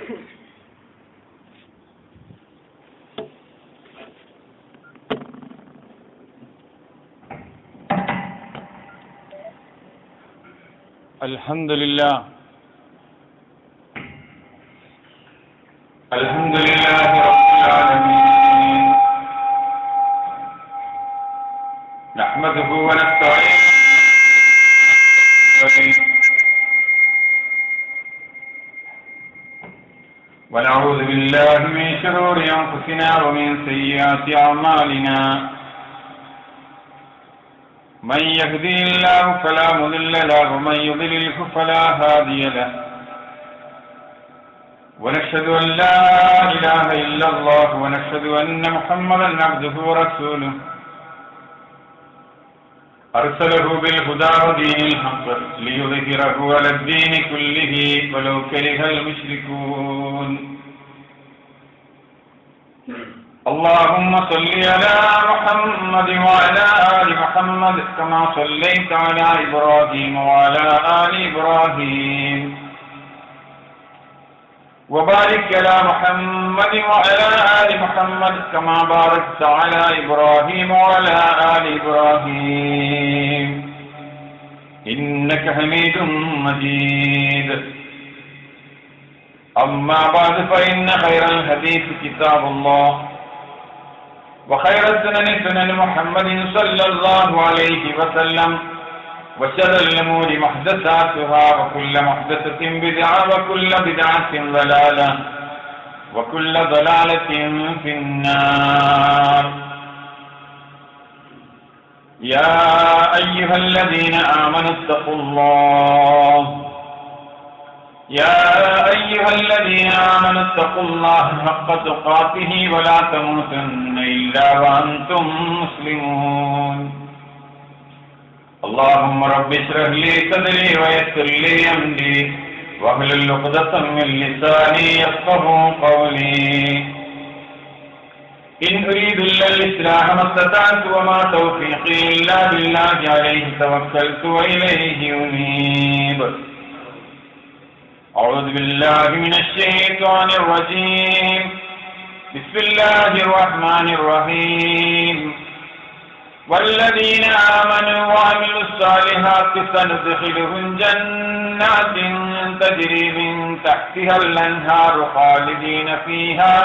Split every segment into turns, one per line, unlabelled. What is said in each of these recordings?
الحمد لله رب العالمين نحمده ونستعينه ونعوذ بالله من شرور أنفسنا ومن سيئات أعمالنا من يهدي الله فلا مضل له ومن يضلله فلا هادي له ونشهد أن لا إله إلا الله ونشهد أن محمدا عبده ورسوله أرسله بالهدى ودين الحق ليظهره على الدين كله ولو كره المشركون اللهم صل على محمد وعلى آل محمد كما صليت على إبراهيم وعلى آل إبراهيم وبارك على محمد وعلى آل محمد كما باركت على إبراهيم وعلى آل إبراهيم إنك حميد مجيد أما بعد فإن خير الحديث كتاب الله وخير السنن سنن محمد صلى الله عليه وسلم وشر الأمور محدثاتها وكل محدثة بدعة وكل بدعة ضلالة وكل ضلالة في النار يا أيها الذين آمنوا اتقوا الله حق تقاته ولا تموتن إلا وأنتم مسلمون اللهم رب اشرح لي صدري ويسر لي أمري واحلل عقدة من لساني يفقهوا قولي إن أريد إلا الإصلاح ما استطعت وما توفيقي إلا بالله عليه توكلت وإليه أنيب أعوذ بالله من الشيطان الرجيم بسم الله الرحمن الرحيم والذين آمنوا وعملوا الصالحات سندخلهم جنات تجري من تحتها الأنهار خالدين فيها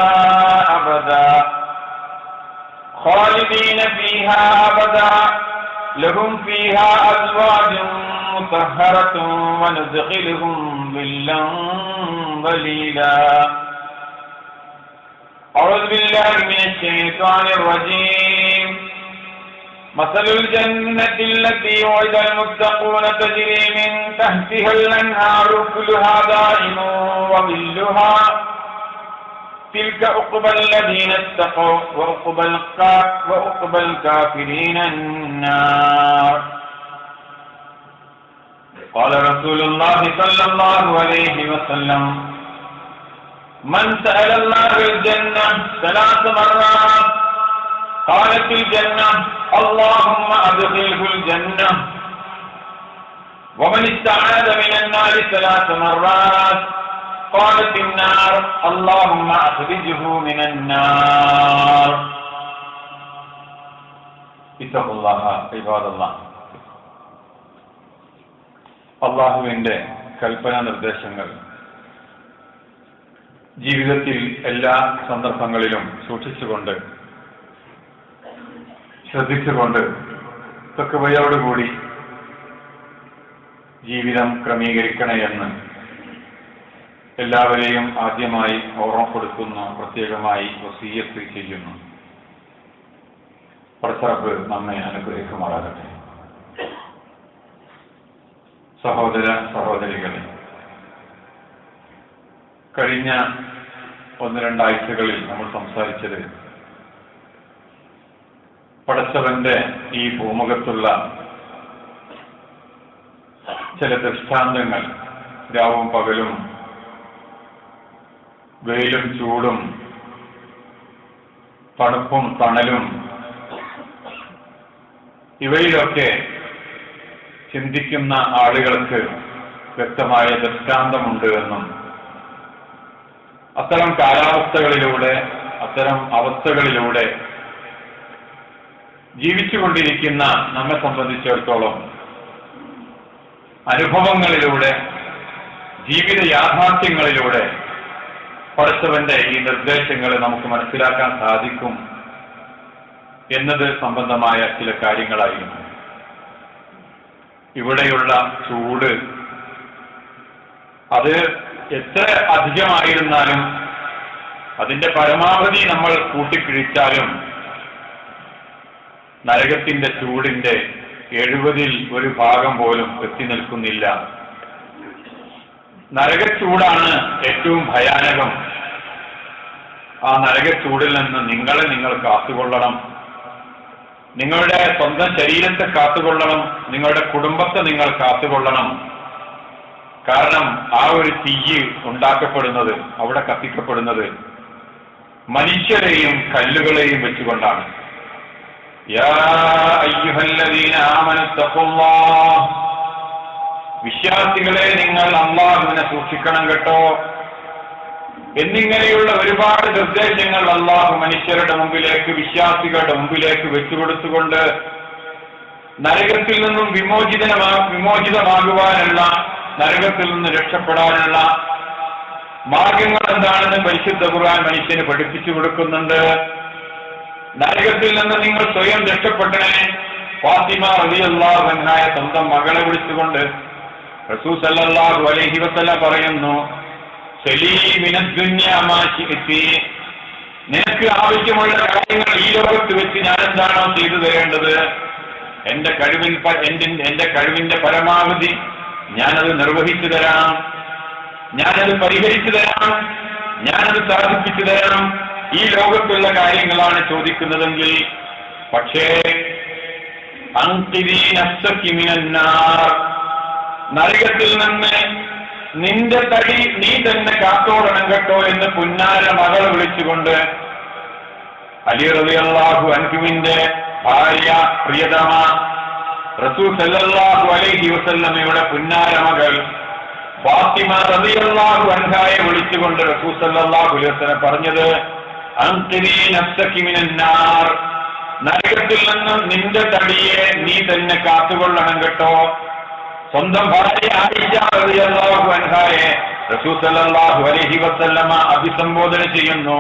أبدا لهم فيها أزواج مطهرة وندخلهم ظلا ظليلا أعوذ بالله من الشيطان الرجيم مثل الجنة التي وعد المتقون تجري من تحتها الأنهار كلها دائم وظلها تلك عقبى الذين اتقوا وعقبى الكافرين النار قال رسول الله صلى الله عليه وسلم من سأل الله الجنة 3 مرات قالت الجنة اللهم أدخله الجنة ومن استعاذ من النار 3 مرات قالت النار اللهم أخرجه من النار اتقوا الله عباد الله അള്ളാഹുവിന്റെ കൽപ്പനാ നിർദ്ദേശങ്ങൾ ജീവിതത്തിൽ എല്ലാ സന്ദർഭങ്ങളിലും സൂക്ഷിച്ചുകൊണ്ട് ശ്രദ്ധിച്ചുകൊണ്ട് തഖ്വയോടുകൂടി ജീവിതം ക്രമീകരിക്കണമെന്ന് എല്ലാവരെയും ആദ്യമായി ഓർമ്മപ്പെടുത്തുന്നു, പ്രത്യേകമായി വസിയ്യത്ത് ചെയ്യുന്നു. പടച്ചറബ് നമ്മെ അനുഗ്രഹിക്കുമാറാകട്ടെ. സഹോദര സഹോദരികളെ, കഴിഞ്ഞ 1-2 ആഴ്ചകളിൽ നമ്മൾ സംസാരിച്ചത് പടച്ചവന്റെ ഈ ഭൂമുഖത്തുള്ള ചില ദൃഷ്ടാന്തങ്ങൾ, രാവും പകലും വെയിലും ചൂടും തണുപ്പും തണലും, ഇവയിലൊക്കെ ചിന്തിക്കുന്ന ആളുകൾക്ക് വ്യക്തമായ ദൃഷ്ടാന്തമുണ്ട് എന്നും അത്തരം കാലാവസ്ഥകളിലൂടെ, അത്തരം അവസ്ഥകളിലൂടെ ജീവിച്ചുകൊണ്ടിരിക്കുന്ന നമ്മെ സംബന്ധിച്ചിടത്തോളം അനുഭവങ്ങളിലൂടെ, ജീവിത യാഥാർത്ഥ്യങ്ങളിലൂടെ പടച്ചവന്റെ ഈ നിർദ്ദേശങ്ങൾ നമുക്ക് മനസ്സിലാക്കാൻ സാധിക്കും എന്നത് സംബന്ധമായ ചില കാര്യങ്ങളായിരുന്നു. ഇവിടെയുള്ള ചൂട് അത് എത്ര അധികമായിരുന്നാലും, അതിന്റെ പരമാവധി നമ്മൾ കൂട്ടിക്കിഴിച്ചാലും നരകത്തിന്റെ ചൂടിന്റെ 70% പോലും എത്തി നിൽക്കുന്നില്ല. നരകച്ചൂടാണ് ഏറ്റവും ഭയാനകം. ആ നരകച്ചൂടിൽ നിന്ന് നിങ്ങളെ നിങ്ങൾ കാത്തുകൊള്ളണം. നിങ്ങളുടെ സ്വന്തം ശരീരത്തെ കാത്തുകൊള്ളണം, നിങ്ങളുടെ കുടുംബത്തെ നിങ്ങൾ കാത്തുകൊള്ളണം. കാരണം ആ ഒരു തീയ് ഉണ്ടാക്കപ്പെടുന്നത്, അവിടെ കത്തിക്കപ്പെടുന്നത് മനുഷ്യരെയും കല്ലുകളെയും വെച്ചുകൊണ്ടാണ്. യാ അയ്യുഹല്ലദീന ആമനു തഖുല്ലാഹ്, വിശ്വാസികളെ നിങ്ങൾ അല്ലാഹുവിനെ സൂക്ഷിക്കണം കേട്ടോ എന്നിങ്ങനെയുള്ള ഒരുപാട് നിർദ്ദേശങ്ങൾ അല്ലാഹു മനുഷ്യരുടെ മുമ്പിലേക്ക്, വിശ്വാസികളുടെ മുമ്പിലേക്ക് വെച്ചുകൊടുത്തുകൊണ്ട് നരകത്തിൽ നിന്നും വിമോചിതമാകുവാനുള്ള, നരകത്തിൽ നിന്ന് രക്ഷപ്പെടാനുള്ള മാർഗങ്ങൾ എന്താണെന്ന് പരിശുദ്ധ ഖുർആൻ മനുഷ്യന് പഠിപ്പിച്ചു കൊടുക്കുന്നുണ്ട്. നരകത്തിൽ നിന്ന് നിങ്ങൾ സ്വയം രക്ഷപ്പെട്ടനെ. ഫാത്തിമ റളിയല്ലാഹു അൻഹയെ സ്വന്തം മകളെ വിളിച്ചുകൊണ്ട് റസൂൽ സല്ലല്ലാഹു അലൈഹി വസല്ലം പറയുന്നു, നിനക്ക് ആവശ്യമുള്ള കാര്യങ്ങൾ ഈ ലോകത്ത് വെച്ച് ഞാൻ എന്താണോ ചെയ്തു തരേണ്ടത്, എന്റെ കഴിവിന്റെ പരമാവധി ഞാനത് നിർവഹിച്ചു തരാം, ഞാനത് പരിഹരിച്ചു തരാം, ഞാനത് സാധിപ്പിച്ചു തരാം. ഈ ലോകത്തുള്ള കാര്യങ്ങളാണ് ചോദിക്കുന്നതെങ്കിൽ, പക്ഷേ നരകത്തിൽ നിന്ന് നിന്റെ തടി നീ തന്നെ കാത്തോടണം കേട്ടോ എന്ന് പുന്നാര മകൾ വിളിച്ചുകൊണ്ട് അലി റളിയല്ലാഹു അൻഹുവിന്റെ ഭാര്യ പ്രിയതമ റസൂൽ സല്ലല്ലാഹു അലൈഹി വസല്ലമയുടെ പുന്നാര മകൾ ഫാത്തിമ റളിയല്ലാഹു അൻഹയെ വിളിച്ചുകൊണ്ട് റസൂൽ സല്ലല്ലാഹു അലൈഹി വസല്ലം പറഞ്ഞത്, അൻഖിരി നഫ്സകി മിനന്നാർ, നരകത്തിൽ നിന്ന് നിന്റെ തടിയെ നീ തന്നെ കാത്തുകൊള്ളണം കേട്ടോ. സ്വന്തം ഭാര്യ ആയിഷ റളിയല്ലാഹു അൻഹയെ റസൂൽ സല്ലല്ലാഹു അലൈഹി വസല്ലമ അഭിസംബോധന ചെയ്യുന്നു,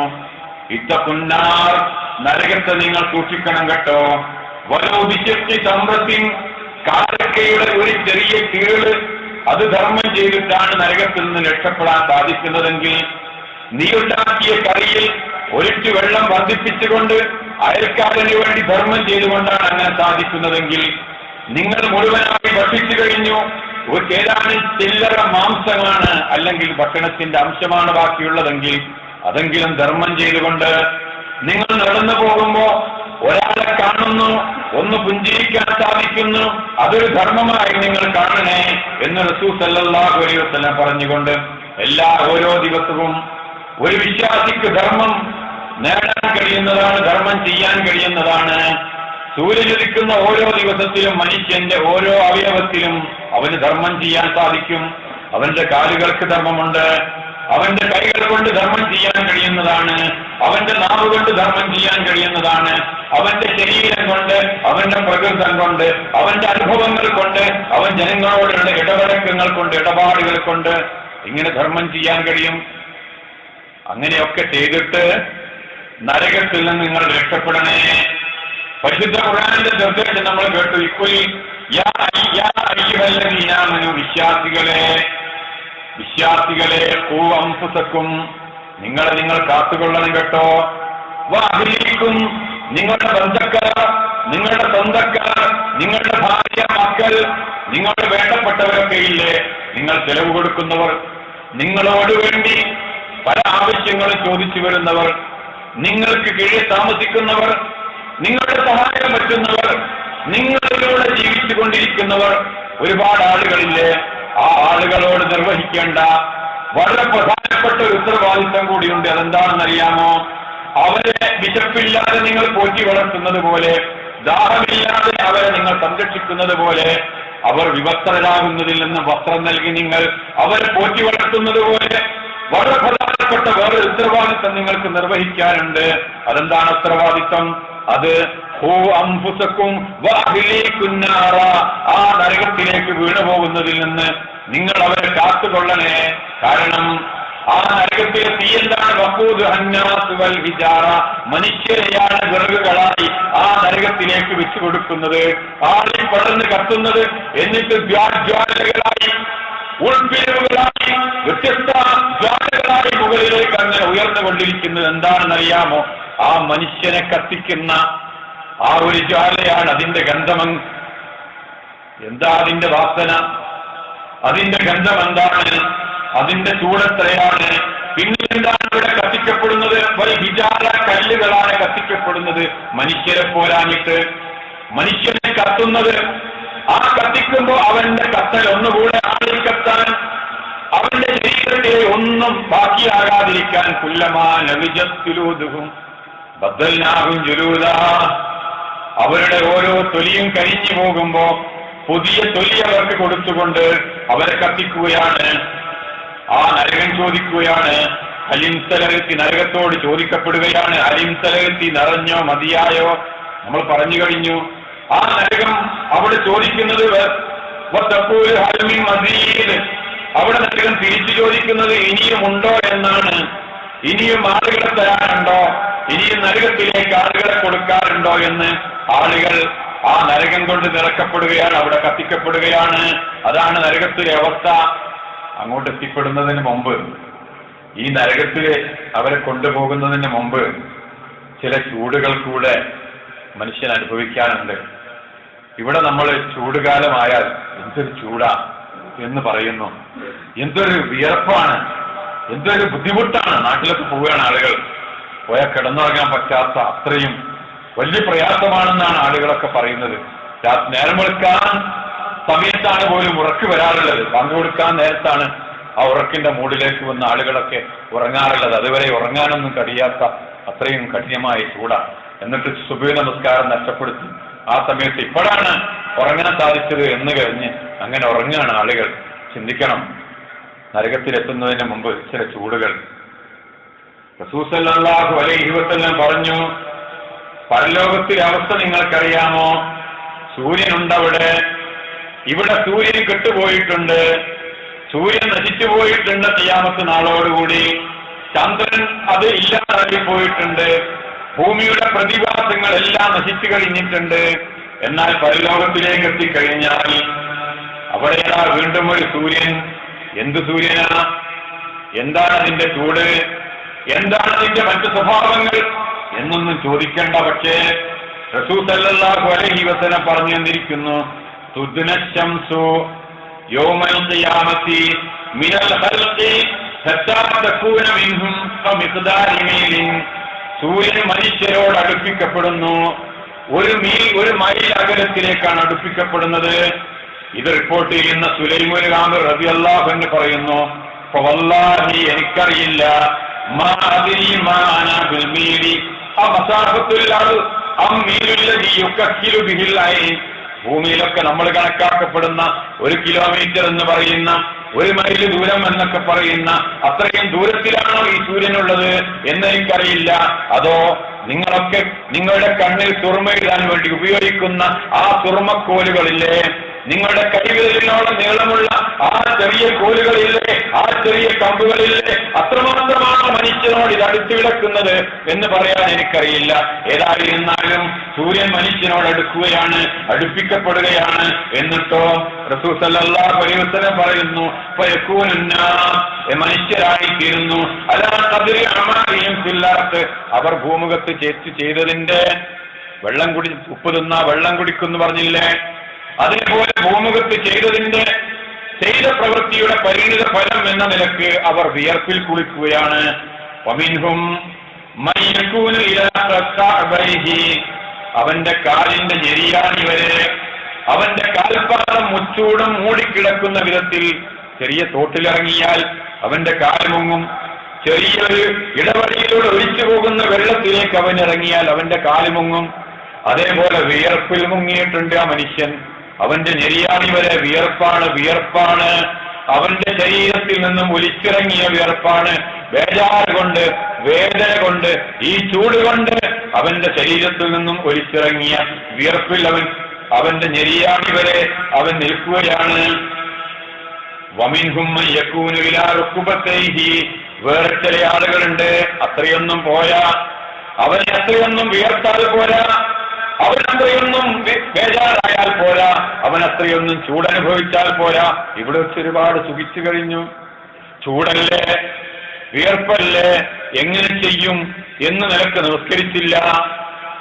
ഇത്തഖുന്നാർ, നരകത്തെ നിങ്ങൾ സൂക്ഷിക്കണം കേട്ടോ. വലൗ ബിശഖ്ഖി തംറത്തിൻ, കാരക്കയുടെ ഒരു ചെറിയ കീള് അത് ധർമ്മം ചെയ്തിട്ടാണ് നരകത്തിൽ നിന്ന് രക്ഷപ്പെടാൻ സാധിക്കുന്നതെങ്കിൽ, നീ ഉണ്ടാക്കിയ കറിയിൽ ഒരിറ്റ് വെള്ളം വർദ്ധിപ്പിച്ചുകൊണ്ട് അയൽക്കാരന് വേണ്ടി ധർമ്മം ചെയ്തുകൊണ്ടാണ് അങ്ങനെ സാധിക്കുന്നതെങ്കിൽ, നിങ്ങൾ മുഴുവനായി ഭക്ഷിച്ചു കഴിഞ്ഞു, ഏതാനും ചില്ലറ മാംസമാണ് അല്ലെങ്കിൽ ഭക്ഷണത്തിന്റെ അംശമാണ് ബാക്കിയുള്ളതെങ്കിൽ അതെങ്കിലും ധർമ്മം ചെയ്തുകൊണ്ട് നിങ്ങൾ നടന്നു പോകുമ്പോ ഒരാളെ കാണുന്നു, ഒന്ന് പുഞ്ചിരിക്കാൻ സാധിക്കുന്നു, അതൊരു ധർമ്മമായി നിങ്ങൾ കാണണേ എന്ന് റസൂൽ സല്ലല്ലാഹു അലൈഹി വസല്ലം പറഞ്ഞുകൊണ്ട് ഓരോ ദിവസവും ഒരു വിശ്വാസിക്ക് ധർമ്മം നേടാൻ കഴിയുന്നതാണ്, ധർമ്മം ചെയ്യാൻ കഴിയുന്നതാണ്. സൂര്യനുദിക്കുന്ന ഓരോ ദിവസത്തിലും മനുഷ്യന്റെ ഓരോ അവയവത്തിലും അവന് ധർമ്മം ചെയ്യാൻ സാധിക്കും. അവന്റെ കാലുകൾക്ക് ധർമ്മമുണ്ട്, അവന്റെ കൈകൾ കൊണ്ട് ധർമ്മം ചെയ്യാൻ കഴിയുന്നതാണ്, അവന്റെ നാവ് കൊണ്ട് ധർമ്മം ചെയ്യാൻ കഴിയുന്നതാണ്, അവന്റെ ശരീരം കൊണ്ട്, അവന്റെ പ്രകൃതം കൊണ്ട്, അവന്റെ അനുഭവങ്ങൾ കൊണ്ട്, അവൻ ജനങ്ങളോടുള്ള ഇടപഴക്കങ്ങൾ കൊണ്ട്, ഇടപാടുകൾ കൊണ്ട് ഇങ്ങനെ ധർമ്മം ചെയ്യാൻ കഴിയും. അങ്ങനെയൊക്കെ ചെയ്തിട്ട് നരകത്തിൽ നിന്ന് നിങ്ങൾ രക്ഷപ്പെടണേ. പരിശുദ്ധ ഖുർആനിന്റെ നിർദ്ദേശം നമ്മൾ കേട്ടു, ഇപ്പോൾ വിശ്വാസികളെ അൻഫുസക്കും, നിങ്ങളെ നിങ്ങൾ കാത്തുകൊള്ളണം കേട്ടോ. വഅഹ്ലീക്കും, നിങ്ങളുടെ ബന്ധക്കാർ, നിങ്ങളുടെ സ്വന്തക്കാർ, നിങ്ങളുടെ ഭാര്യ, മക്കൾ, നിങ്ങളുടെ വേണ്ടപ്പെട്ടവരൊക്കെ ഇല്ലേ, നിങ്ങൾ ചെലവ് കൊടുക്കുന്നവർ, നിങ്ങളോട് വേണ്ടി പല ആവശ്യങ്ങളും ചോദിച്ചു വരുന്നവർ, നിങ്ങൾക്ക് കീഴിൽ താമസിക്കുന്നവർ, നിങ്ങളുടെ സഹായം പറ്റുന്നവർ, നിങ്ങളിലൂടെ ജീവിച്ചു കൊണ്ടിരിക്കുന്നവർ, ഒരുപാട് ആളുകളില്ലേ. ആ ആളുകളോട് നിർവഹിക്കേണ്ട വളരെ പ്രധാനപ്പെട്ട ഒരു ഉത്തരവാദിത്വം കൂടിയുണ്ട്. അതെന്താണെന്നറിയാമോ? അവരെ വിശപ്പില്ലാതെ നിങ്ങൾ പോറ്റി വളർത്തുന്നത് പോലെ, ദാഹമില്ലാതെ അവരെ നിങ്ങൾ സംരക്ഷിക്കുന്നത് പോലെ, അവർ വിവസ്ത്രരാകുന്നതിൽ നിന്ന് വസ്ത്രം നൽകി നിങ്ങൾ അവരെ പോറ്റി വളർത്തുന്നത് പോലെ വളരെ പ്രധാനപ്പെട്ട പ്രധാനപ്പെട്ട വേറൊരു ഉത്തരവാദിത്വം നിങ്ങൾക്ക് നിർവഹിക്കാനുണ്ട്. അതെന്താണ് ഉത്തരവാദിത്വം? അത് ഹൂ അംഫുസക്കും വഅഹ്ലീകുൻ നാറ, ആ നരകത്തിലേക്ക് വീണുപോകുന്നതിൽ നിന്ന് നിങ്ങൾ അവരെ കാത്തുകൊള്ളണേ. കാരണം ആ നരകത്തിലെ തീ എന്താണ്? വഖൂദു അന്നാസ് വൽ ഹിജാറ, മനുഷ്യരെയാണ് വിറകുകളായി ആ നരകത്തിലേക്ക് വെച്ചു കൊടുക്കുന്നത്, ആളിൽ പടർന്ന് കത്തുന്നത്, എന്നിട്ട് ജ്വാലകളായി ഉൾപ്പിരിവുകളായി വ്യത്യസ്ത ജ്വാലകളായി മുകളിലേക്ക് അങ്ങനെ ഉയർന്നുകൊണ്ടിരിക്കുന്നത് എന്താണെന്നറിയാമോ? ആ മനുഷ്യനെ കത്തിക്കുന്ന ആ ഒരു ജ്വാലയാണ്. അതിന്റെ ഗന്ധം എന്താ? അതിന്റെ വാസന, അതിന്റെ ഗന്ധം എന്താണ്? അതിന്റെ ചൂടെത്രയാണ്? പിന്നെ എന്താണ് ഇവിടെ കത്തിക്കപ്പെടുന്നത്? ഹിജാറ, കല്ലുകളാണ് കത്തിക്കപ്പെടുന്നത്. മനുഷ്യരെ പോരാഞ്ഞിട്ട് മനുഷ്യനെ കത്തുന്നത്, ആ കത്തിക്കുമ്പോ അവന്റെ കത്തൽ ഒന്നുകൂടെ ആളിൽ കത്താൻ, അവന്റെ ശരീരത്തെ ഒന്നും ബാക്കിയാകാതിരിക്കാൻ അവരുടെ ഓരോ തൊലിയും കരിഞ്ഞു പോകുമ്പോ പുതിയ തൊലി അവർക്ക് കൊടുത്തുകൊണ്ട് അവരെ കത്തിക്കുകയാണ്. ആ നരകൻ ചോദിക്കുകയാണ്, അലിംസലകത്തി, നരകത്തോട് ചോദിക്കപ്പെടുകയാണ്, അലിംസലകത്തി, നിറഞ്ഞോ മതിയായോ? നമ്മൾ പറഞ്ഞു കഴിഞ്ഞു. ആ നരകം അവിടെ ചോദിക്കുന്നത് അവിടെ നരകം തിരിച്ചു ചോദിക്കുന്നത് ഇനിയും ഉണ്ടോ എന്നാണ്. ഇനിയും ആളുകളെ തരാനുണ്ടോ? ഇനിയും നരകത്തിലേക്ക് ആളുകളെ കൊടുക്കാറുണ്ടോ എന്ന് ആളുകൾ ആ നരകം കൊണ്ട് നിറക്കപ്പെടുകയാണ്, അവിടെ കത്തിക്കപ്പെടുകയാണ്. അതാണ് നരകത്തിലെ അവസ്ഥ. അങ്ങോട്ട് എത്തിപ്പെടുന്നതിന് മുമ്പ്, ഈ നരകത്തില് അവരെ കൊണ്ടുപോകുന്നതിന് മുമ്പ് ചില ചൂടുകൾ കൂടെ മനുഷ്യൻ അനുഭവിക്കാനുണ്ട്. ഇവിടെ നമ്മൾ ചൂടുകാലമായാൽ എന്തൊരു ചൂടാ എന്ന് പറയുന്നു, എന്തൊരു വിയർപ്പാണ്, എന്തൊരു ബുദ്ധിമുട്ടാണ്. നാട്ടിലൊക്കെ പോവുകയാണ് ആളുകൾ, പോയാൽ കിടന്നുറങ്ങാൻ പറ്റാത്ത അത്രയും വലിയ പ്രയാസമാണെന്നാണ് ആളുകളൊക്കെ പറയുന്നത്. നേരം വെളുക്കാൻ സമയത്താണ് പോലും ഉറക്ക് വരാറുള്ളത്. പങ്കു കൊടുക്കാൻ നേരത്താണ് ആ ഉറക്കിന്റെ മൂടിലേക്ക് വന്ന ആളുകളൊക്കെ ഉറങ്ങാറുള്ളത്. അതുവരെ ഉറങ്ങാനൊന്നും കഴിയാത്ത അത്രയും കഠിനമായ ചൂടാണ്. എന്നിട്ട് സുബഹി നമസ്കാരം നഷ്ടപ്പെടുത്തി ആ സമയത്ത് ഇപ്പോഴാണ് ഉറങ്ങാൻ സാധിച്ചത് എന്ന് കഴിഞ്ഞ് അങ്ങനെ ഉറങ്ങുകയാണ് ആളുകൾ. ചിന്തിക്കണം, നരകത്തിലെത്തുന്നതിന് മുമ്പ് ചില ചൂടുകൾ. റസൂൽ സല്ലല്ലാഹു അലൈഹി വസല്ലം പറഞ്ഞു, പരലോകത്തിലെ അവസ്ഥ നിങ്ങൾക്കറിയാമോ? സൂര്യനുണ്ടവിടെ, ഇവിടെ സൂര്യൻ കെട്ടുപോയിട്ടുണ്ട്, സൂര്യൻ നശിച്ചു പോയിട്ടുണ്ട് ഖിയാമത്ത് നാളോടുകൂടി, ചന്ദ്രൻ അത് ഇല്ലാതായി പോയിട്ടുണ്ട്, ഭൂമിയുടെ പ്രതിഭാസങ്ങളെല്ലാം നശിച്ചു കഴിഞ്ഞിട്ടുണ്ട്. എന്നാൽ പരലോകത്തിലേക്ക് എത്തിക്കഴിഞ്ഞാൽ അവിടെയാ വീണ്ടും ഒരു സൂര്യൻ. എന്ത് സൂര്യനാ? എന്താണ് അതിന്റെ ചൂട്? എന്താണ് അതിന്റെ മറ്റു സ്വഭാവങ്ങൾ എന്നൊന്നും ചോദിക്കേണ്ട. പക്ഷേ റസൂൽ സല്ലല്ലാഹു അലൈഹി വസല്ലം പറഞ്ഞു തന്നിരിക്കുന്നു, തുദ്ന ശംസു യൗമൽ ഖിയാമത്തി മിനൽ ഖൽഖി ഹത്താ തകൂന മിൻഹും കമിഖ്ദാരി മീലിൻ. സൂര്യൻ മനുഷ്യരോട് അടുപ്പിക്കപ്പെടുന്നു, ഒരു മൈൽ അകലത്തിലേക്കാണ് അടുപ്പിക്കപ്പെടുന്നത്. ഇത് റിപ്പോർട്ട് ചെയ്യുന്ന സുലൈമാൻ ആമിർ റളിയല്ലാഹു അൻഹു പറയുന്നു, വല്ലാഹി എനിക്കറിയില്ല, മാ അദ്രി മാ അനാ ബിൽ മീലി അമസാഫത്തുൽ അർദ് അം മീലുല്ലദി യുകക്കിലു ബിഹിൽ ഐൻ. ഭൂമിയിലൊക്കെ നമ്മൾ കണക്കാക്കപ്പെടുന്ന 1 കിലോമീറ്റർ എന്ന് പറയുന്ന, 1 മൈൽ ദൂരം എന്നൊക്കെ പറയുന്ന അത്രയും ദൂരത്തിലാണോ ഈ സൂര്യനുള്ളത് എന്നെനിക്കറിയില്ല. അതോ നിങ്ങളൊക്കെ നിങ്ങളുടെ കണ്ണിൽ സുറുമയിടാൻ വേണ്ടി ഉപയോഗിക്കുന്ന ആ സുറുമക്കോലുകളില്ലേ, നിങ്ങളുടെ കൈവിരലിനോളം നീളമുള്ള ആ ചെറിയ കോലുകളില്ലേ, ആ ചെറിയ കമ്പുകളില്ലേ, അത്രമാത്രമാണ് മനുഷ്യനോട് ഇത് അടുത്ത് കിടക്കുന്നത് എന്ന് പറയാൻ എനിക്കറിയില്ല. ഏതായിരുന്നാലും സൂര്യൻ മനുഷ്യനോട് അടുക്കുകയാണ്, അടുപ്പിക്കപ്പെടുകയാണ്. എന്നിട്ടോ റസൂൽ സല്ലല്ലാഹു അലൈഹി വസല്ലം പറയുന്നു, മനുഷ്യരായി തീരുന്നു. അലാ ഖദ്രി അമാലിഹിം ഫിൽ അർദ്. അവർ ഭൂമുഖത്ത് ചെയ്തതിന്റെ വെള്ളം ഉപ്പ് തിന്ന വെള്ളം കുടിക്കുന്നു പറഞ്ഞില്ലേ, അതേപോലെ ഭൂമുഖത്ത് ചെയ്ത പ്രവൃത്തിയുടെ പരിണിത ഫലം എന്ന നിലക്ക് അവർ വിയർപ്പിൽ കുളിക്കുകയാണ്. അവന്റെ കാലിന്റെ ഞെരിയാണി വരെ, അവന്റെ കാൽപാദം മുച്ചൂടും മൂടിക്കിടക്കുന്ന വിധത്തിൽ ചെറിയ തോട്ടിലിറങ്ങിയാൽ അവന്റെ കാൽ മുങ്ങും. ചെറിയൊരു ഇടവഴിയിലൂടെ ഒഴിച്ചു പോകുന്ന വെള്ളത്തിലേക്ക് അവൻ ഇറങ്ങിയാൽ അവന്റെ കാല് മുങ്ങും. അതേപോലെ വിയർപ്പിൽ മുങ്ങിയിട്ടുണ്ട് ആ മനുഷ്യൻ. അവന്റെ ഞെരിയാണി വരെ വിയർപ്പാണ്. അവന്റെ ശരീരത്തിൽ നിന്നും ഒലിച്ചിറങ്ങിയ വിയർപ്പാണ്. ബേജാറ് കൊണ്ട്, വേദന കൊണ്ട്, ഈ ചൂട് കൊണ്ട് അവന്റെ ശരീരത്തിൽ നിന്നും ഒലിച്ചിറങ്ങിയ വിയർപ്പിൽ അവന്റെ ഞെരിയാണി വരെ അവൻ നിൽക്കുകയാണ്. വമിൻഹും മൻ യകൂനു ഇലാ റുക്ബതൈഹി, വേറെ ചില ആളുകളുണ്ട് അത്രയൊന്നും പോരാ, അവൻ അത്രയൊന്നും വിയർത്താൽ പോരാ, അവൻ അത്രയൊന്നും ബേജാറായാൽ പോരാ, അവൻ അത്രയൊന്നും ചൂടനുഭവിച്ചാൽ പോരാ. ഇവിടെ വെച്ച് ഒരുപാട് സുഖിച്ചു കഴിഞ്ഞു. ചൂടല്ലേ, വിയർപ്പല്ലേ, എങ്ങനെ ചെയ്യും എന്ന് നിലക്ക് നമസ്കരിച്ചില്ല.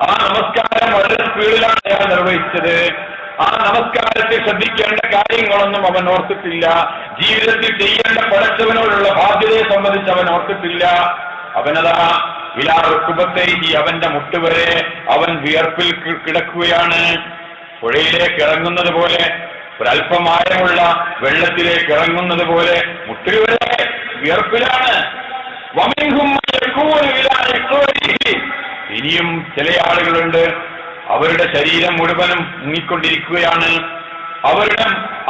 ആ നമസ്കാരം വളരെ സ്പീഡിലാണ് അയാൾ നിർവഹിച്ചത്. ആ നമസ്കാരത്തിൽ ശ്രദ്ധിക്കേണ്ട കാര്യങ്ങളൊന്നും അവൻ ഓർത്തിട്ടില്ല. ജീവിതത്തിൽ ചെയ്യേണ്ട പടച്ചവനോടുള്ള ബാധ്യതയെ സംബന്ധിച്ച് അവൻ ഓർത്തിട്ടില്ല. അവനതാ ഇലാ റുക്ബതൈഹി, അവന്റെ മുട്ടുവരെ അവൻ വിയർപ്പിൽ കിടക്കുകയാണ്. പുഴയിലേക്ക് ഇറങ്ങുന്നത് പോലെ, ഒരല്പമായമുള്ള വെള്ളത്തിലേക്ക് ഇറങ്ങുന്നത് പോലെ മുട്ടുവരെ വിയർപ്പിലാണ്. വമിൻഹും മൻ യകൂനു ഇലാ ഇഖ്വരിഹി, ഇനിയും ചില ആളുകളുണ്ട് അവരുടെ ശരീരം മുഴുവനും മുങ്ങിക്കൊണ്ടിരിക്കുകയാണ്.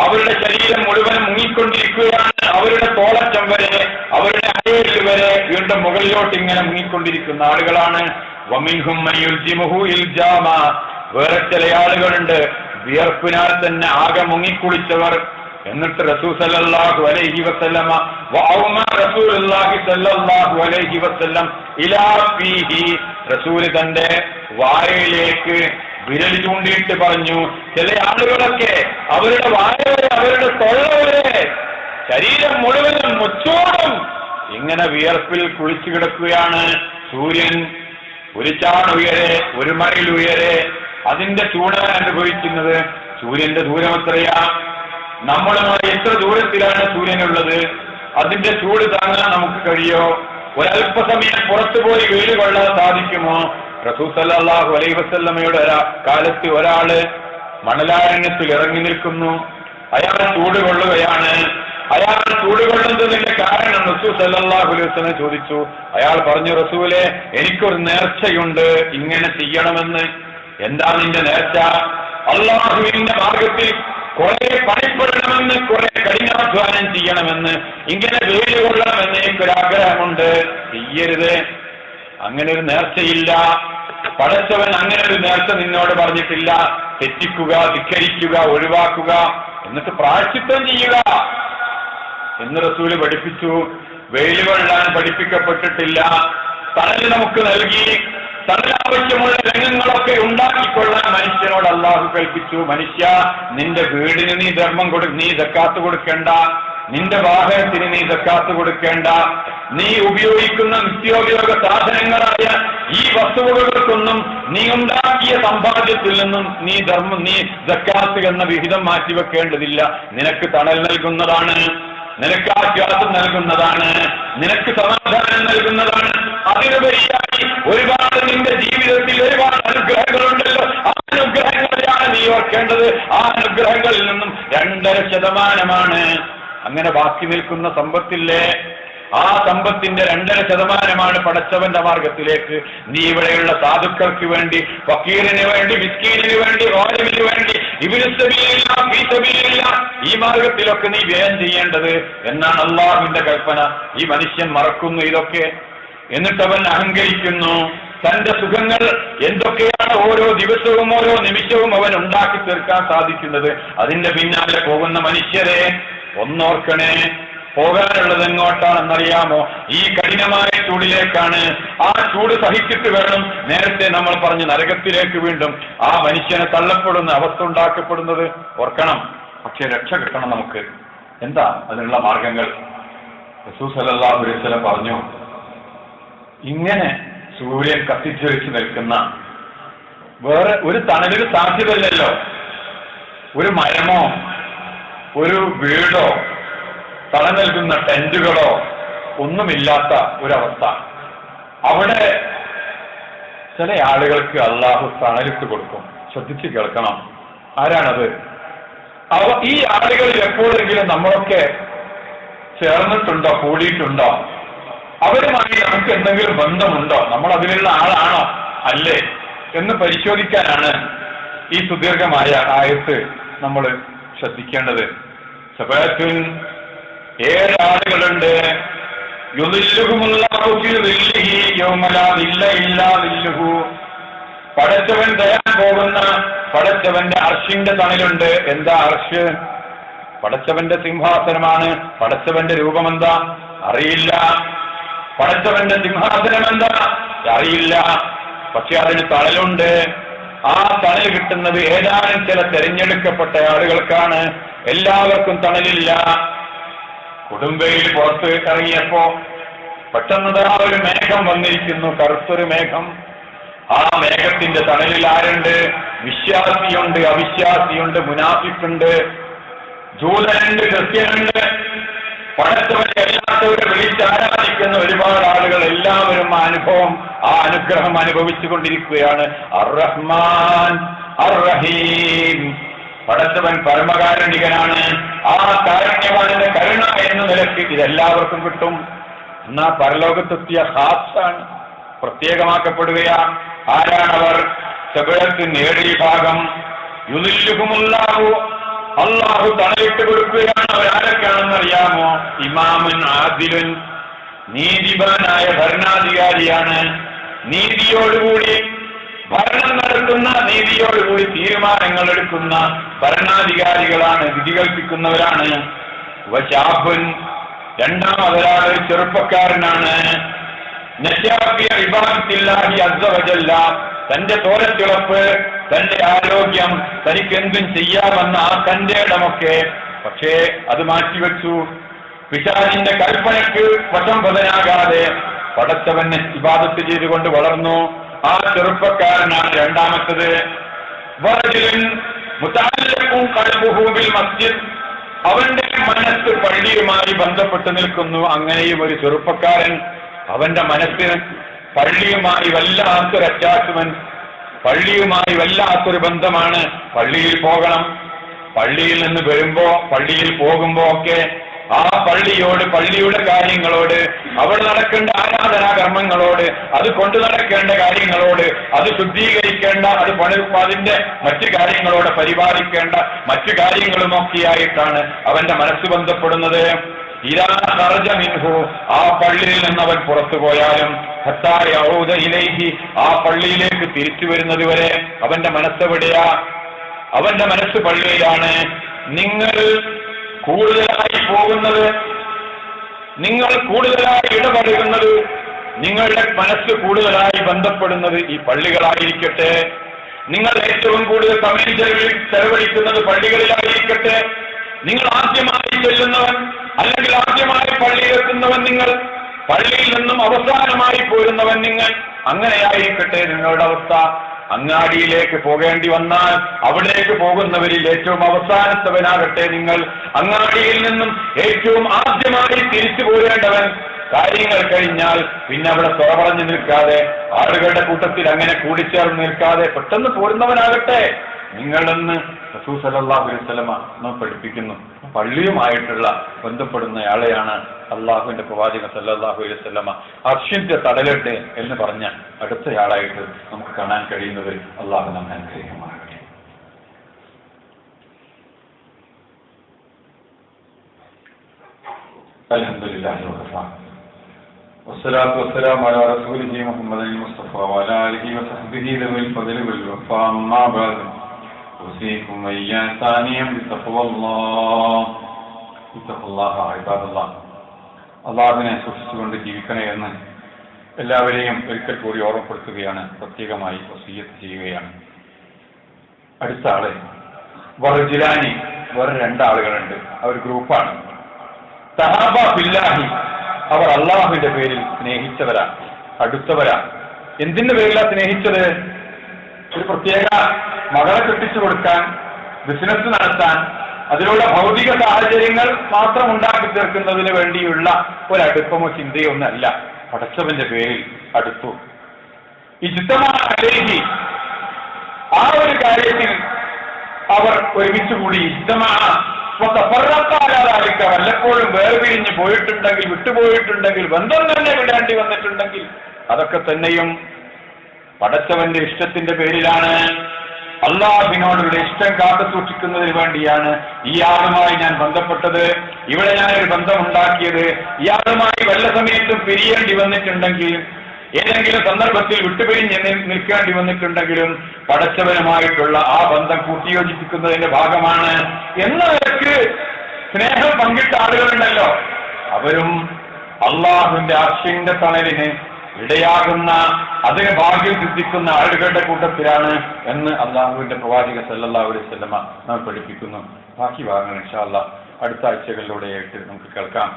അവരുടെ ശരീരം മുഴുവനും മുങ്ങിക്കൊണ്ടിരിക്കുകയാണ്. അവരുടെ തോളറ്റം വരെ, അവരുടെ അരയിൽ വരെ വീണ്ടും മുകളിലോട്ട് ഇങ്ങനെ മുങ്ങിക്കൊണ്ടിരിക്കുന്ന ആളുകളാണ്. വമിൻഹും മൻ യുൽജിമുഹു ഇൽജാമ, വേറെ ചില ആളുകളുണ്ട് വിയർപ്പിനാൽ തന്നെ ആകെ മുങ്ങിക്കുളിച്ചവർ. എന്നിട്ട് റസൂൽ സല്ലല്ലാഹു അലൈഹി വസല്ലമ വഅഉമ റസൂലുള്ളാഹി സല്ലല്ലാഹു അലൈഹി വസല്ലം ഇലാ ഫീഹി, റസൂൽ തന്റെ വായയിലേക്ക് വിരൽ ചൂണ്ടിയിട്ട് പറഞ്ഞു, ചില ആളുകളൊക്കെ അവരുടെ വായ വരെ, അവരുടെ തൊള്ള വരെ, ശരീരം മുഴുവനും മുച്ചോടും ഇങ്ങനെ വിയർപ്പിൽ കുളിച്ചു കിടക്കുകയാണ്. സൂര്യൻ ഒരു ചാണുയരെ, ഒരു മൈൽ ഉയരെ അതിന്റെ ചൂടാണ് അനുഭവിക്കുന്നത്. സൂര്യന്റെ ദൂരം എത്രയാ? നമ്മളുമായി എത്ര ദൂരത്തിലാണ് സൂര്യനുള്ളത്? അതിന്റെ ചൂട് താങ്ങാൻ നമുക്ക് കഴിയോ? ഒരല്പസമയം പുറത്തുപോയി വെയിൽ കൊള്ളാൻ സാധിക്കുമോ? റസൂൽ സല്ലല്ലാഹു അലൈഹി വസല്ലമയുടെ കാലത്ത് ഒരാള് മണലാരണ്യത്തിൽ ഇറങ്ങി നിൽക്കുന്നു. അയാൾ ചൂട് കൊള്ളുകയാണ്. അയാൾ ചൂട് കൊള്ളുന്നതിന്റെ കാരണം റസൂൽ സല്ലല്ലാഹു അലൈഹി വസല്ലം ചോദിച്ചു. അയാൾ പറഞ്ഞു, റസൂലേ, എനിക്കൊരു നേർച്ചയുണ്ട്, ഇങ്ങനെ ചെയ്യണമെന്ന്. എന്താ നിന്റെ നേർച്ച? അള്ളാഹുവിന്റെ മാർഗത്തിൽ കുറെ പണിപ്പെടണമെന്ന്, കുറെ കഠിനാധ്വാനം ചെയ്യണമെന്ന്, ഇങ്ങനെ വെയിൽ കൊള്ളണമെന്ന് എനിക്കൊരാഗ്രഹമുണ്ട്. ചെയ്യരുത്, അങ്ങനെ ഒരു നേർച്ചയില്ല. പടച്ചവൻ അങ്ങനെ ഒരു നേർച്ച നിന്നോട് പറഞ്ഞിട്ടില്ല. തെറ്റിക്കുക, ധിക്കരിക്കുക, ഒഴിവാക്കുക, എന്നിട്ട് പ്രായശ്ചിത്തം ചെയ്യുക എന്ന് റസൂല് പഠിപ്പിച്ചു. വെയിൽ കൊള്ളാൻ പഠിപ്പിക്കപ്പെട്ടിട്ടില്ല. തണൽ നമുക്ക് നൽകി, തണൽ ആവശ്യമുള്ള രംഗങ്ങളൊക്കെ ഉണ്ടാക്കിക്കൊള്ളാൻ മനുഷ്യനോട് അള്ളാഹു കൽപ്പിച്ചു. മനുഷ്യ, നിന്റെ വീടിന് നീ നീ സക്കാത്ത് കൊടുക്കേണ്ട, നിന്റെ വാഹനത്തിന് നീ സക്കാത്ത് കൊടുക്കേണ്ട, നീ ഉപയോഗിക്കുന്ന നിത്യോപയോഗ സാധനങ്ങളായ ഈ വസ്തുവകൾക്കൊന്നും നീ ഉണ്ടാക്കിയ സമ്പാദ്യത്തിൽ നിന്നും നീ സക്കാത്ത് എന്ന വിഹിതം മാറ്റിവെക്കേണ്ടതില്ല. നിനക്ക് തണൽ നൽകുന്നതാണ്, നിനക്ക് ആശ്വാസം നൽകുന്നതാണ്, നിനക്ക് സമാധാനം നൽകുന്നതാണ്. അതിനുപരിയായി ഒരുപാട് നിന്റെ ജീവിതത്തിൽ ഒരുപാട് അനുഗ്രഹങ്ങളുണ്ടല്ലോ. ആ അനുഗ്രഹങ്ങളെയാണ് നീ ഓർക്കേണ്ടത്. ആ അനുഗ്രഹങ്ങളിൽ നിന്നും 2.5% അങ്ങനെ ബാക്കി നിൽക്കുന്ന സമ്പത്തില്ലേ, ആ സമ്പത്തിന്റെ 2.5% പടച്ചവന്റെ മാർഗത്തിലേക്ക് നീ ഇവിടെയുള്ള സാധുക്കൾക്ക് വേണ്ടി, ഫക്കീറിന് വേണ്ടി, മിസ്കീനിന് വേണ്ടി, ഗാലിബിന് വേണ്ടി, ഇബ്നു സബീലില്ല, ഫീ സബീലില്ല, ഈ മാർഗത്തിലൊക്കെ നീ വ്യയം ചെയ്യേണ്ടത് എന്നാണ് അള്ളാഹുവിന്റെ കൽപ്പന. ഈ മനുഷ്യൻ മറക്കുന്നു ഇതൊക്കെ. എന്നിട്ടവൻ അഹങ്കരിക്കുന്നു. തന്റെ സുഖങ്ങൾ എന്തൊക്കെയാണ് ഓരോ ദിവസവും ഓരോ നിമിഷവും അവൻ ഉണ്ടാക്കി തീർക്കാൻ സാധിക്കുന്നത്. അതിന്റെ പിന്നാലെ പോകുന്ന മനുഷ്യരെ ഒന്നോർക്കണേ, പോകാനുള്ളത് എങ്ങോട്ടാണെന്നറിയാമോ? ഈ കഠിനമായ ചൂടിലേക്കാണ്. ആ ചൂട് സഹിച്ചിട്ട് വേണം നേരത്തെ നമ്മൾ പറഞ്ഞ നരകത്തിലേക്ക് വീണ്ടും ആ മനുഷ്യനെ തള്ളപ്പെടുന്ന അവസ്ഥ ഉണ്ടാക്കപ്പെടുന്നത്. ഓർക്കണം. പക്ഷെ രക്ഷ കിട്ടണം നമുക്ക്. എന്താ അതിനുള്ള മാർഗങ്ങൾ? റസൂൽ സല്ലല്ലാഹു അലൈഹി വസല്ലം പറഞ്ഞു, ഇങ്ങനെ സൂര്യൻ കത്തിച്ചൊരിച്ച് നിൽക്കുന്ന വേറെ ഒരു തണലിന് സാധ്യതയില്ലല്ലോ. ഒരു മരമോ ഒരു വീടോ തണൽ നൽകുന്ന ടെന്റുകളോ ഒന്നുമില്ലാത്ത ഒരവസ്ഥ. അവിടെ ചില ആളുകൾക്ക് അള്ളാഹു തണലിട്ട് കൊടുക്കും. ശ്രദ്ധിച്ച് കേൾക്കണം. ആരാണത്? ഈ ആളുകളിൽ എപ്പോഴെങ്കിലും നമ്മളൊക്കെ ചേർന്നിട്ടുണ്ടോ, കൂടിയിട്ടുണ്ടോ? അവരുമായി നമുക്ക് എന്തെങ്കിലും ബന്ധമുണ്ടോ? നമ്മൾ അതിലുള്ള ആളാണോ അല്ലേ എന്ന് പരിശോധിക്കാനാണ് ഈ സുദീർഘമായ ആയത്ത് നമ്മൾ ശ്രദ്ധിക്കേണ്ടത്. സബഅത്തുൻ, 7 ആളുകളുണ്ട്. യുദില്ലുഹുമുല്ലാഹു ഫീ ദില്ലിഹി യൗമ ലാ ദില്ല ഇല്ലാ ദില്ലുഹു. പടച്ചവൻ തരാൻ പോകുന്ന പടച്ചവന്റെ അർശിന്റെ തണലുണ്ട്. എന്താ അർശ്? പടച്ചവന്റെ സിംഹാസനമാണ്. പടച്ചവന്റെ രൂപമെന്താ? അറിയില്ല. പടച്ചവന്റെ സിംഹാസനം എന്താ? അറിയില്ല. പക്ഷെ അതിന് തണലുണ്ട്. ആ തണൽ കിട്ടുന്നത് ഏതാനും ചില തെരഞ്ഞെടുക്കപ്പെട്ട ആളുകൾക്കാണ്. എല്ലാവർക്കും തണലില്ല. കൊടുമ്പയിൽ പുറത്ത് ഇറങ്ങിയപ്പോ പെട്ടെന്ന് ഒരു മേഘം വന്നിരിക്കുന്നു, കറുത്തൊരു മേഘം. ആ മേഘത്തിന്റെ തണലിൽ ആരുണ്ട്? വിശ്വാസിയുണ്ട്, അവിശ്വാസിയുണ്ട്, മുനാഫിക്കുണ്ട്, ജൂതനുണ്ട്, ക്രിസ്ത്യനുണ്ട്. പടച്ചവനെ എല്ലാത്തവരെ വിളിച്ചാരാധിക്കുന്ന ഒരുപാട് ആളുകൾ. എല്ലാവരും ആ അനുഗ്രഹം അനുഭവിച്ചു കൊണ്ടിരിക്കുകയാണ്. അർ-റഹ്മാൻ അർ-റഹീം. പടച്ചവൻ പരമകാരുണികനാണ്. ആ കാരുണ്യവാന്റെ കരുണ എന്ന നിലയ്ക്ക് ഇതെല്ലാവർക്കും കിട്ടും. എന്നാ പരലോകത്തെത്തിയ ഖാസാണ്, പ്രത്യേകമാക്കപ്പെടുകയാ. ആരാണവർ? സബഅത്തിന് 7 ഭാഗം. യുദില്ലുഹുമുല്ലാഹു, അള്ളാഹു തണലിട്ട് കൊടുക്കുകയാണ്. അവരാരൊക്കെയാണെന്ന് അറിയാമോ? ഇമാമുൻ ആദിലുൻ, നീതിമാനായ ഭരണാധികാരിയാണ്. നീതിയോടുകൂടി ഭരണം നടത്തുന്ന, നീതിയോടുകൂടി തീരുമാനങ്ങൾ എടുക്കുന്ന ഭരണാധികാരികളാണ്, വിധി കൽപ്പിക്കുന്നവരാണ്. വശാബുൻ, രണ്ടാമതൊരാൾ ചെറുപ്പക്കാരനാണ്. നശാഫിയ ഇബാദത്തില്ലാഹി അസ്സ വജല്ല, തന്റെ തോരത്തിളപ്പ്, തന്റെ ആരോഗ്യം, തനിക്ക് എന്തും ചെയ്യാമെന്ന ആ തന്റെ ഇടമൊക്കെ പക്ഷേ അത് മാറ്റിവെച്ചു. പിശാചിന്റെ കൽപ്പനയ്ക്ക് വശംവദനാകാതെ പടച്ചവനെ ഇബാദത്ത് ചെയ്തുകൊണ്ട് വളർന്നു. ആ ചെറുപ്പക്കാരനാണ് രണ്ടാമത്തത്. വറജുലുൻ മുതഅല്ലഖുൻ ഖൽബുഹു ബിൽ മസ്ജിദ്, അവന്റെ മനസ്സ് പള്ളിയുമായി ബന്ധപ്പെട്ട് നിൽക്കുന്നു. അങ്ങനെയും ഒരു ചെറുപ്പക്കാരൻ, അവന്റെ മനസ്സിന് പള്ളിയുമായി വല്ലാത്തൊരു അറ്റാച്ച്മെന്റ്, പള്ളിയുമായി വല്ലാത്തൊരു ബന്ധമാണ്. പള്ളിയിൽ പോകണം, പള്ളിയിൽ നിന്ന് വരുമ്പോ, പള്ളിയിൽ പോകുമ്പോ ഒക്കെ ആ പള്ളിയോട്, പള്ളിയുടെ കാര്യങ്ങളോട്, അവിടെ നടക്കേണ്ട ആരാധനാ കർമ്മങ്ങളോട്, അത് കൊണ്ടു നടക്കേണ്ട കാര്യങ്ങളോട്, അത് ശുദ്ധീകരിക്കേണ്ട, അതിന്റെ മറ്റു കാര്യങ്ങളോട് പരിപാലിക്കേണ്ട മറ്റു കാര്യങ്ങളുമൊക്കെയായിട്ടാണ് അവന്റെ മനസ്സ് ബന്ധപ്പെടുന്നത്. ഇദാ ഖറജ മിൻഹു, ആ പള്ളിയിൽ നിന്ന് അവൻ പുറത്തു പോയാലും ഹത്താ യഊദ ഇലൈഹി, ആ പള്ളിയിലേക്ക് തിരിച്ചു വരുന്നത് വരെ അവന്റെ മനസ്സെവിടെയാ? അവന്റെ മനസ്സ് പള്ളിയിലാണ്. നിങ്ങൾ കൂടുതലായി പോകുന്നത്, നിങ്ങൾ കൂടുതലായി ഇടപെടുന്നത്, നിങ്ങളുടെ മനസ്സ് കൂടുതലായി ബന്ധപ്പെടുന്നത് ഈ പള്ളികളായിരിക്കട്ടെ. നിങ്ങൾ ഏറ്റവും കൂടുതൽ സമയം ചെലവഴിക്കുന്നത് പള്ളികളിലായിരിക്കട്ടെ. നിങ്ങൾ ആദ്യമായി ചെല്ലുന്നവൻ, അല്ലെങ്കിൽ ആദ്യമായി പള്ളിയിലെത്തുന്നവൻ നിങ്ങൾ, പള്ളിയിൽ നിന്നും അവസാനമായി പോരുന്നവൻ നിങ്ങൾ, അങ്ങനെയായിരിക്കട്ടെ നിങ്ങളുടെ അവസ്ഥ. അങ്ങാടിയിലേക്ക് പോകേണ്ടി വന്നാൽ അവിടേക്ക് പോകുന്നവരിൽ ഏറ്റവും അവസാനത്തവനാകട്ടെ നിങ്ങൾ. അങ്ങാടിയിൽ നിന്നും ഏറ്റവും ആദ്യമായി തിരിച്ചു പോരേണ്ടവൻ. കാര്യങ്ങൾ കഴിഞ്ഞാൽ പിന്നെ അവിടെ തുറപറഞ്ഞു നിൽക്കാതെ, ആളുകളുടെ കൂട്ടത്തിൽ അങ്ങനെ കൂടിച്ചേർന്ന് നിൽക്കാതെ പെട്ടെന്ന് പോരുന്നവനാകട്ടെ നിങ്ങളെന്ന് റസൂൽ സല്ലല്ലാഹു അലൈഹി വസല്ലമ നാം പഠിപ്പിക്കുന്നു. പള്ളിയുമായിട്ടുള്ള ബന്ധപ്പെടുന്നയാളെയാണ് അള്ളാഹുവിന്റെ പ്രവാചകൻ സല്ലല്ലാഹു അലൈഹി വസല്ലമ അർശിന്റെ തടലുണ്ട് എന്ന് പറഞ്ഞ അടുത്തയാളായിട്ട് നമുക്ക് കാണാൻ കഴിയുന്നത്. അള്ളാഹു നമ്മെ അനുഗ്രഹിക്കുമാറാകട്ടെ. അൽഹംദുലില്ലാഹി വഖഫ വസ്സലാത്തു വസ്സലാമു അലാ റസൂലിഹി മുഹമ്മദിൻ മുസ്തഫ വഅലാ ആലിഹി വസഹ്ബിഹി ദവിൽ ഫദ്ലി വൽ വഫ. അമ്മാ ബഅദ് ഉസീകും വയ്യാ താനിയം ബിത്തഖ്വല്ലാഹ്. ഇത്തഖ്വല്ലാഹ ഇബാദല്ലാഹ്. അള്ളാഹുവിനെ സൂക്ഷിച്ചുകൊണ്ട് ജീവിക്കണേ എന്ന് എല്ലാവരെയും ഒരിക്കൽ കൂടി ഓർമ്മപ്പെടുത്തുകയാണ്, പ്രത്യേകമായി വസിയ്യത്ത് ചെയ്യുകയാണ്. അടുത്ത ആള് വറജുലാനി, വേറെ 2 ആളുകളുണ്ട്. അവർ ഗ്രൂപ്പാണ്. തഹാബ ബില്ലാഹി, അവർ അള്ളാഹുവിന്റെ പേരിൽ സ്നേഹിച്ചവരാ, അടുത്തവരാ. എന്തിന്റെ പേരിലാണ് സ്നേഹിച്ചത്? ഒരു പ്രത്യേക മകളെ കെട്ടിച്ചു കൊടുക്കാൻ, ബിസിനസ് നടത്താൻ, അതിലുള്ള ഭൗതിക സാഹചര്യങ്ങൾ മാത്രം ഉണ്ടാക്കി തീർക്കുന്നതിന് വേണ്ടിയുള്ള ഒരടുപ്പമോ ചിന്തയോ ഒന്നല്ല. പടച്ചവന്റെ പേരിൽ അടുത്തു. ഇജ്തമാ അലൈഹി, ആ ഒരു കാര്യത്തിൽ അവർ ഒരുമിച്ച് കൂടി. ഇജ്തമാ വതഫറഖാലാലിക, വല്ലപ്പോഴും വേർപിരിഞ്ഞ് പോയിട്ടുണ്ടെങ്കിൽ, വിട്ടുപോയിട്ടുണ്ടെങ്കിൽ, ബന്ധം തന്നെ വിടേണ്ടി വന്നിട്ടുണ്ടെങ്കിൽ അതൊക്കെ തന്നെയും പടച്ചവന്റെ ഇഷ്ടത്തിന്റെ പേരിലാണ്. അള്ളാഹുവിനോടുള്ള ഇഷ്ടം കാത്തു സൂക്ഷിക്കുന്നതിന് വേണ്ടിയാണ് ഇയാളുമായി ഞാൻ ബന്ധപ്പെട്ടത്, ഇവിടെ ഞാനൊരു ബന്ധമുണ്ടാക്കിയത്. ഇയാളുമായി വല്ല സമയത്തും പിരിയേണ്ടി വന്നിട്ടുണ്ടെങ്കിൽ, ഏതെങ്കിലും സന്ദർഭത്തിൽ വിട്ടുപിരിഞ്ഞ് നിൽക്കേണ്ടി വന്നിട്ടുണ്ടെങ്കിലും പടച്ചവനുമായിട്ടുള്ള ആ ബന്ധം കൂട്ടിയോജിപ്പിക്കുന്നതിന്റെ ഭാഗമാണ് എന്ന നിലക്ക് സ്നേഹം പങ്കിട്ട ആളുകളുണ്ടല്ലോ, അവരും അള്ളാഹുവിന്റെ അർശിന്റെ തണലിന് ഇടയാകുന്ന, അതിന് ഭാഗ്യം സിദ്ധിക്കുന്ന ആളുകളുടെ കൂട്ടത്തിലാണ് എന്ന് അള്ളാഹുവിന്റെ പ്രവാചക സല്ലല്ലാഹു അലൈഹി വസല്ലമ നാം പഠിപ്പിക്കുന്നു. ബാക്കി ഭാഗങ്ങൾ ഇൻഷാ അല്ലാഹ് അടുത്ത ആഴ്ചകളിലൂടെയായിട്ട് നമുക്ക് കേൾക്കാം.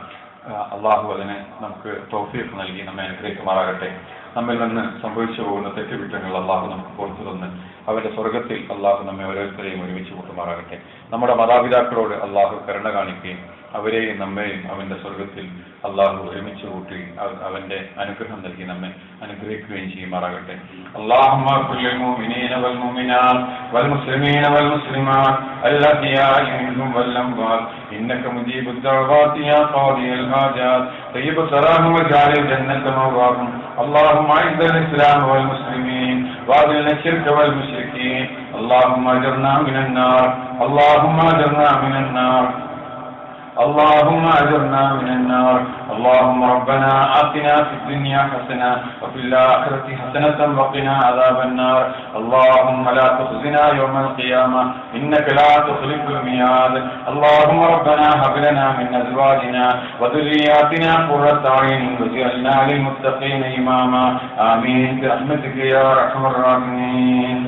അള്ളാഹു അതിന് നമുക്ക് തൗഫീഖ് നൽകി നമ്മെ അനുഗ്രഹിക്കുമാറാകട്ടെ. നമ്മിൽ നിന്ന് സംഭവിച്ചു പോകുന്ന തെറ്റുകുറ്റങ്ങൾ അള്ളാഹു നമുക്ക് പുറത്തു തന്ന് അവരുടെ സ്വർഗത്തിൽ അള്ളാഹു നമ്മെ ഓരോരുത്തരെയും ഒരുമിച്ച് കൂട്ടുമാറാകട്ടെ. നമ്മുടെ മാതാപിതാക്കളോട് അള്ളാഹു കരുണ കാണിക്കുകയും അവരെയും നമ്മെയും അവന്റെ സ്വർഗത്തിൽ അള്ളാഹു ഒരുമിച്ച് കൂട്ടി അവന്റെ അനുഗ്രഹം നൽകി നമ്മെ അനുഗ്രഹിക്കുകയും ചെയ്യുമാറാകട്ടെ. اللهم اغفر للمؤمنين والمؤمنات والمسلمين والمسلمات الأحياء منهم والأموات إنك مجيب الدعوات يا قاضي الحاجات طيب سلام واجعل الجنة مأواهم. اللهم أعز الإسلام والمسلمين وأذل الشرك والمشركين. اللهم أجرنا من النار، اللهم أجرنا من النار، اللهم أجرنا من النار. اللهم ربنا آتنا في الدنيا حسنة وفي الآخرة حسنة وقنا عذاب النار. اللهم لا تخزنا يوم القيامة إنك لا تخلف الميعاد. اللهم ربنا هب لنا من أزواجنا وذرياتنا قرة أعين واجعلنا للمتقين إماما. آمين برحمتك يا أرحم الراحمين.